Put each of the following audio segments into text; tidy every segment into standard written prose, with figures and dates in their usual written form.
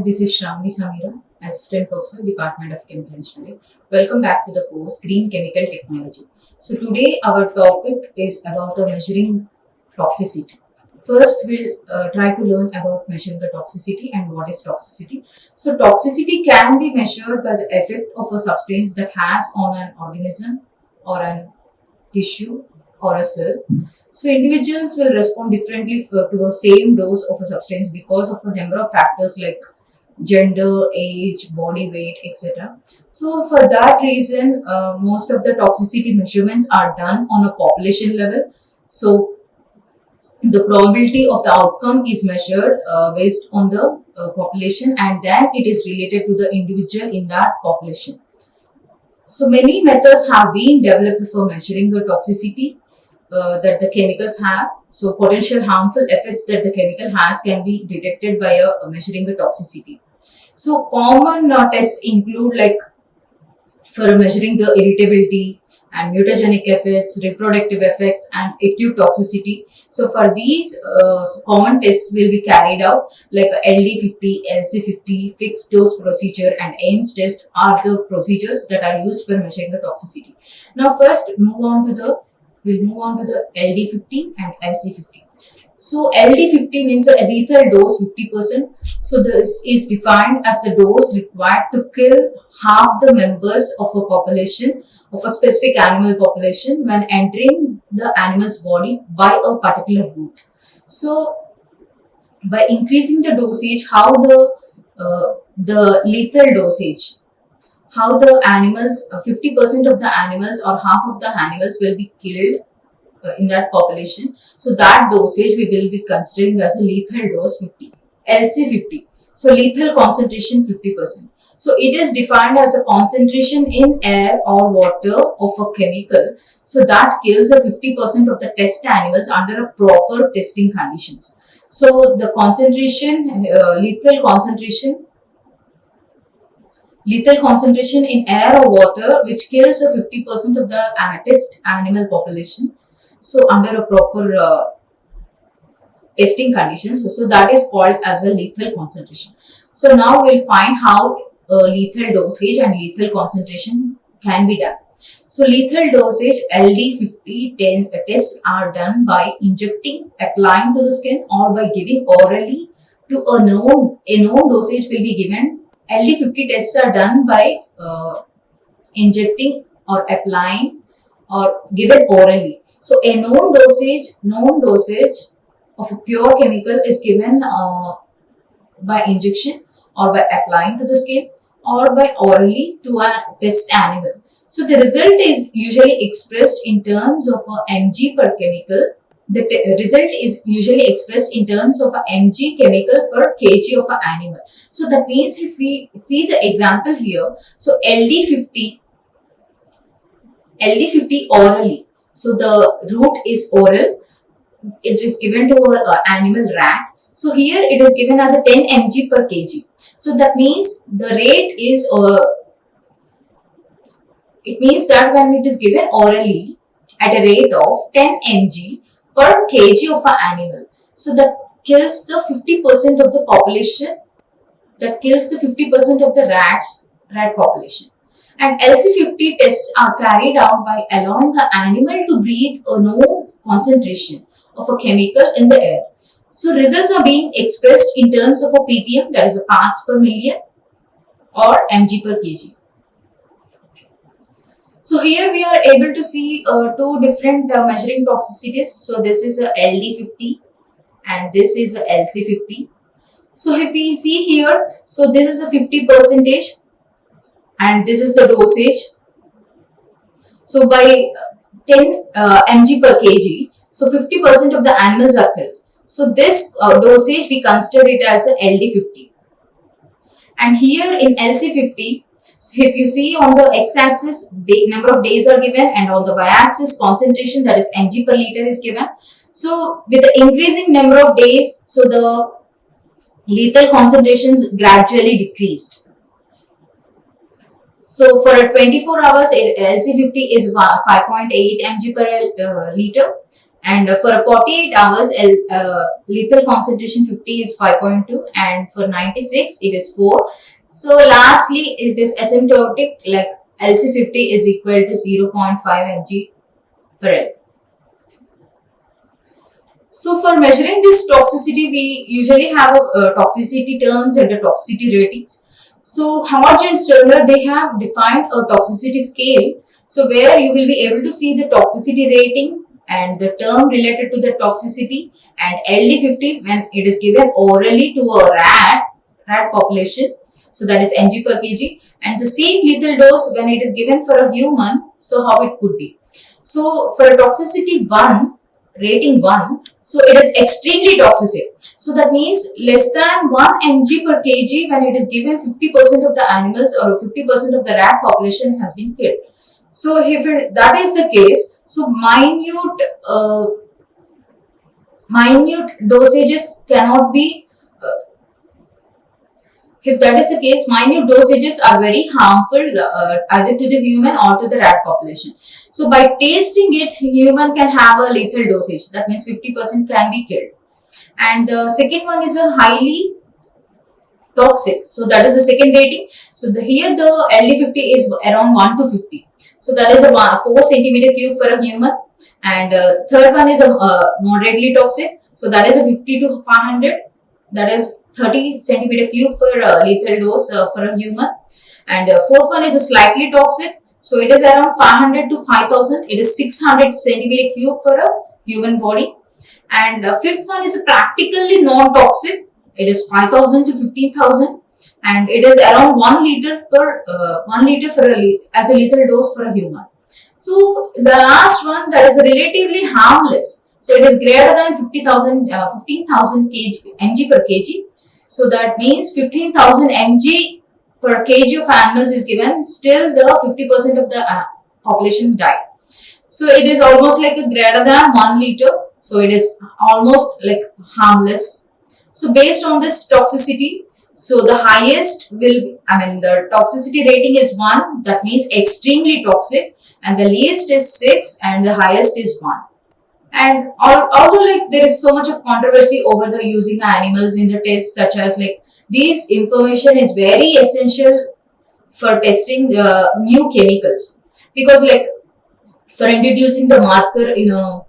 This is Shravani Samira, Assistant Professor, Department of Chemical Engineering. Welcome back to the course Green Chemical Technology. So today our topic is about measuring toxicity. First, we'll try to learn about measuring the toxicity and what is toxicity. So toxicity can be measured by the effect of a substance that has on an organism or an tissue or a cell. So individuals will respond differently to a same dose of a substance because of a number of factors like gender, age, body weight, etc. So for that reason, most of the toxicity measurements are done on a population level. So the probability of the outcome is measured based on the population, and then it is related to the individual in that population. So many methods have been developed for measuring the toxicity that the chemicals have. So potential harmful effects that the chemical has can be detected by measuring the toxicity. So common tests include like for measuring the irritability and mutagenic effects, reproductive effects, and acute toxicity. So for these common tests will be carried out like LD50, LC50, fixed dose procedure, and Ames test are the procedures that are used for measuring the toxicity. Now first we'll move on to the LD50 and LC50. So LD50 means a lethal dose 50%. So this is defined as the dose required to kill half the members of a population, of a specific animal population, when entering the animal's body by a particular route. So by increasing the dosage, how the lethal dosage, how the animals, 50% of the animals or half of the animals will be killed in that population. So that dosage we will be considering as a lethal dose 50. LC50. So lethal concentration 50%. So it is defined as a concentration in air or water of a chemical. So that kills a 50% of the test animals under a proper testing conditions. So the concentration, lethal concentration in air or water which kills a 50% of the test animal population. So under a proper testing conditions, so that is called as a lethal concentration. So now we'll find how lethal dosage and lethal concentration can be done. So lethal dosage LD50 tests are done by injecting, applying to the skin, or by giving orally to a known dosage will be given. LD50 tests are done by injecting or applying or given orally. So a known dosage of a pure chemical is given by injection or by applying to the skin or by orally to a test animal. So the result is usually expressed in terms of a mg per chemical. The result is usually expressed in terms of a mg chemical per kg of an animal. So that means if we see the example here, so LD50 orally. So the route is oral. It is given to an animal rat. So here it is given as a 10 mg per kg. So that means the rate is, it means that when it is given orally at a rate of 10 mg per kg of an animal, so that kills the 50% of the population, that kills the 50% of the rat population. And LC50 tests are carried out by allowing the animal to breathe a known concentration of a chemical in the air. So results are being expressed in terms of a ppm, that is a parts per million, or mg per kg. So here we are able to see two different measuring toxicities. So this is a LD50 and this is a LC50. So if we see here, so this is a 50% and this is the dosage. So by 10 mg per kg, so 50% of the animals are killed. So this dosage we consider it as a LD50. And here in LC50, so if you see on the x-axis, number of days are given, and on the y-axis concentration, that is mg per liter, is given. So with the increasing number of days, so the lethal concentrations gradually decreased. So for a 24 hours, LC50 is 5.8 mg per liter, And for 48 hours, lethal concentration 50 is 5.2, and for 96 it is 4. So lastly, it is asymptotic, like LC50 is equal to 0.5 mg per L. So for measuring this toxicity, we usually have a toxicity terms and the toxicity ratings. So Hodge and Sterner, they have defined a toxicity scale. So where you will be able to see the toxicity rating and the term related to the toxicity, and LD50 when it is given orally to a rat population. So that is mg per kg, and the same lethal dose when it is given for a human. So how it could be? So for a toxicity 1, rating 1, so it is extremely toxic. So that means less than 1 mg per kg when it is given 50% of the animals or 50% of the rat population has been killed. So if that is the case, so minute dosages cannot be if that is the case, minute dosages are very harmful either to the human or to the rat population. So by tasting it, human can have a lethal dosage. That means 50% can be killed. And the second one is a highly toxic. So that is the second rating. So here the LD50 is around 1 to 50. So that is a 4 centimeter cube for a human. And third one is a moderately toxic. So that is a 50 to 500. That is 30 centimeter cube for lethal dose for a human. And fourth one is a slightly toxic. So it is around 500 to 5000. It is 600 centimeter cube for a human body. And fifth one is a practically non-toxic. It is 5000 to 15,000. And it is around 1 liter per 1 liter for as a lethal dose for a human. So the last one, that is relatively harmless. So it is greater than 15,000 mg per kg. So that means 15,000 mg per kg of animals is given, still the 50% of the population die. So it is almost like a greater than 1 liter. So it is almost like harmless. So based on this toxicity, so the highest will, the toxicity rating is 1, that means extremely toxic, and the least is 6 and the highest is 1. And also, like, there is so much of controversy over the using animals in the tests, such as like this information is very essential for testing new chemicals, because like for introducing the marker in a,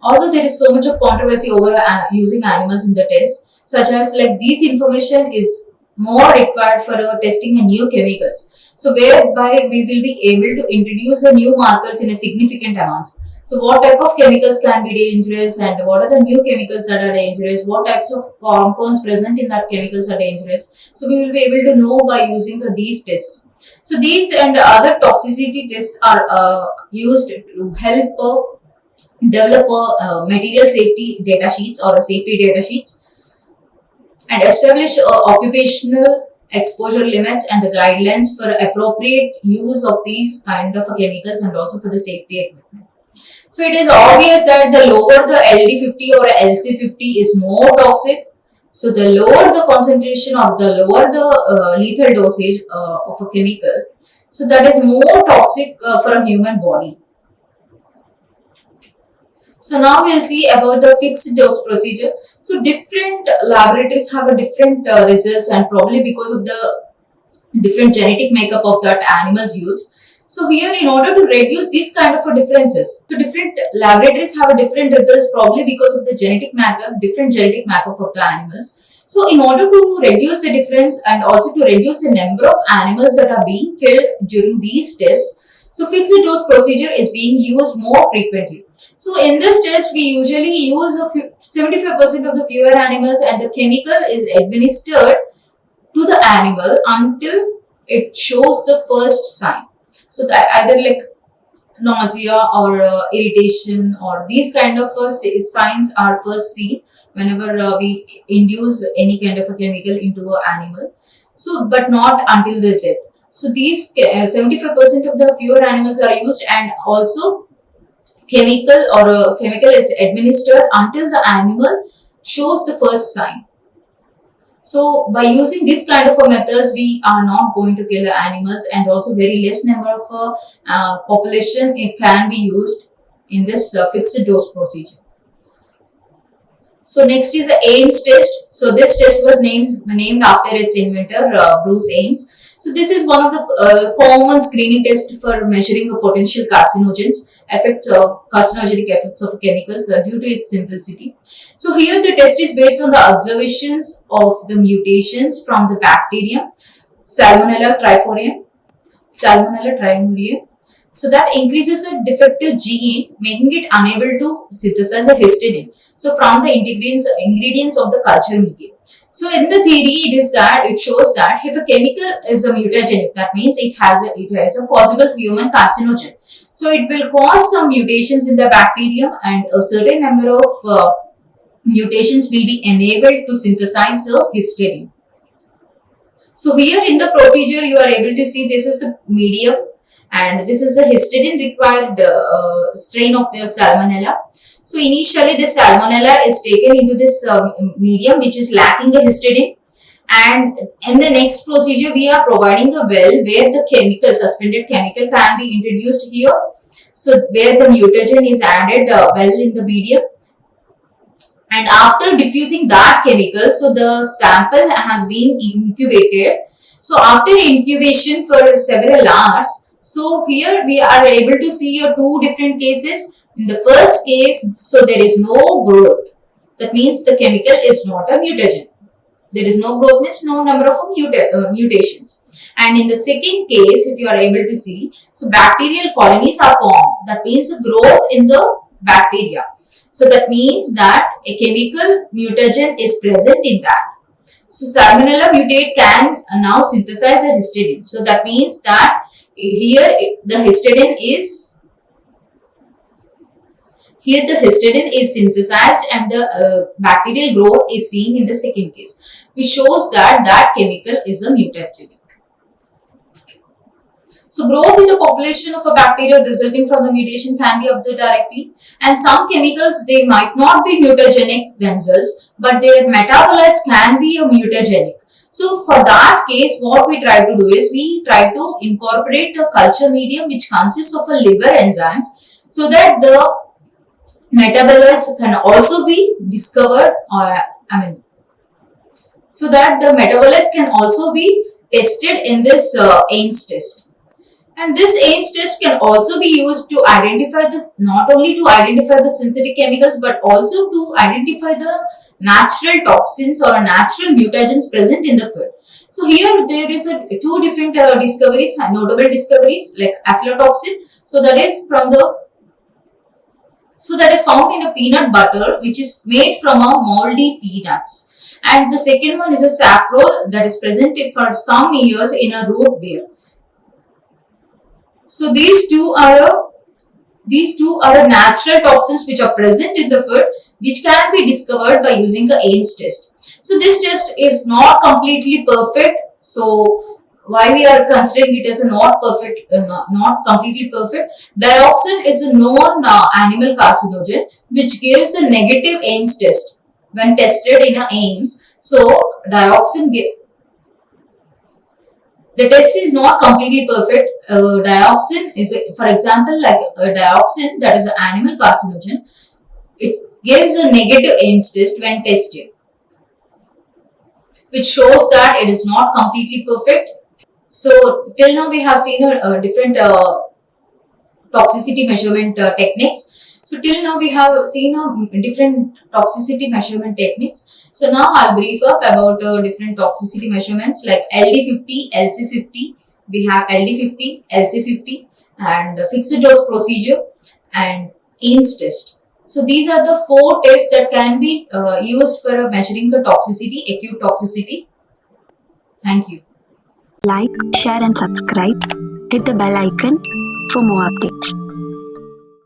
although there is so much of controversy over using animals in the test, such as like this information is more required for testing a new chemicals. So whereby we will be able to introduce a new markers in a significant amounts. So what type of chemicals can be dangerous, and what are the new chemicals that are dangerous, what types of compounds present in that chemicals are dangerous. So we will be able to know by using these tests. So these and other toxicity tests are used to help develop material safety data sheets or safety data sheets, and establish occupational exposure limits and the guidelines for appropriate use of these kind of chemicals, and also for the safety equipment. So it is obvious that the lower the LD50 or LC50 is more toxic. So the lower the concentration or the lower the lethal dosage of a chemical, so that is more toxic for a human body. So now we'll see about the fixed dose procedure. So different laboratories have a different results, and probably because of the different genetic makeup of that animals used. So here, in order to reduce these kind of differences, so different laboratories have a different results, probably because of the genetic makeup, different genetic makeup of the animals. So in order to reduce the difference and also to reduce the number of animals that are being killed during these tests, so fixed dose procedure is being used more frequently. So in this test, we usually use 75% of the fewer animals, and the chemical is administered to the animal until it shows the first sign. So that either like nausea or irritation or these kind of signs are first seen whenever we induce any kind of a chemical into an animal. So, but not until the death. So these 75% of the fewer animals are used, and also chemical or chemical is administered until the animal shows the first sign. So by using this kind of methods, we are not going to kill the animals, and also very less number of population it can be used in this fixed dose procedure. So next is the Ames test. So this test was named after its inventor, Bruce Ames. So this is one of the common screening tests for measuring a potential carcinogenic effects of chemicals due to its simplicity. So here the test is based on the observations of the mutations from the bacterium Salmonella typhimurium. So that increases a defective gene, making it unable to synthesize a histidine. So from the ingredients of the culture medium. So in the theory, it shows that if a chemical is a mutagenic, that means it has a possible human carcinogen. So it will cause some mutations in the bacterium, and a certain number of mutations will be enabled to synthesize the histidine. So here in the procedure, you are able to see this is the medium and this is the histidine required strain of your Salmonella. So initially the Salmonella is taken into this medium which is lacking a histidine, and in the next procedure we are providing a well where the suspended chemical can be introduced here. So where the mutagen is added well in the medium, and after diffusing that chemical, so the sample has been incubated. So after incubation for several hours, so here we are able to see two different cases. In the first case, so there is no growth. That means the chemical is not a mutagen. There is no growth, means no number of mutations. And in the second case, if you are able to see, so bacterial colonies are formed. That means growth in the bacteria. So that means that a chemical mutagen is present in that. So Salmonella mutate can now synthesize a histidine. So that means that here the histidine is synthesized and the bacterial growth is seen in the second case, which shows that that chemical is a mutagenic. So growth in the population of a bacteria resulting from the mutation can be observed directly, and some chemicals, they might not be mutagenic themselves, but their metabolites can be a mutagenic. So for that case, what we try to do is we try to incorporate a culture medium which consists of a liver enzymes, so that the metabolites can also be discovered, so that the metabolites can also be tested in this Ames test. And this Ames test can also be used to identify not only to identify the synthetic chemicals, but also to identify the natural toxins or natural mutagens present in the food. So here there is two different discoveries, notable discoveries like aflatoxin. So that is found in a peanut butter which is made from a moldy peanuts. And the second one is a saffrole that is present for some years in a root beer. So these two are natural toxins which are present in the food, which can be discovered by using the Ames test. So this test is not completely perfect. So why we are considering it as a not completely perfect? Dioxin is a known animal carcinogen which gives a negative Ames test when tested in a Ames. So the test is not completely perfect. Dioxin is, for example, like dioxin, that is an animal carcinogen. It gives a negative Ames test when tested, which shows that it is not completely perfect. So till now we have seen different toxicity measurement techniques. So till now we have seen different toxicity measurement techniques. So now I'll brief up about different toxicity measurements like LD50, LC50. We have LD50, LC50 and fixed dose procedure and Ames test. So these are the 4 tests that can be used for measuring the toxicity, acute toxicity. Thank you. Like, share and subscribe. Hit the bell icon for more updates.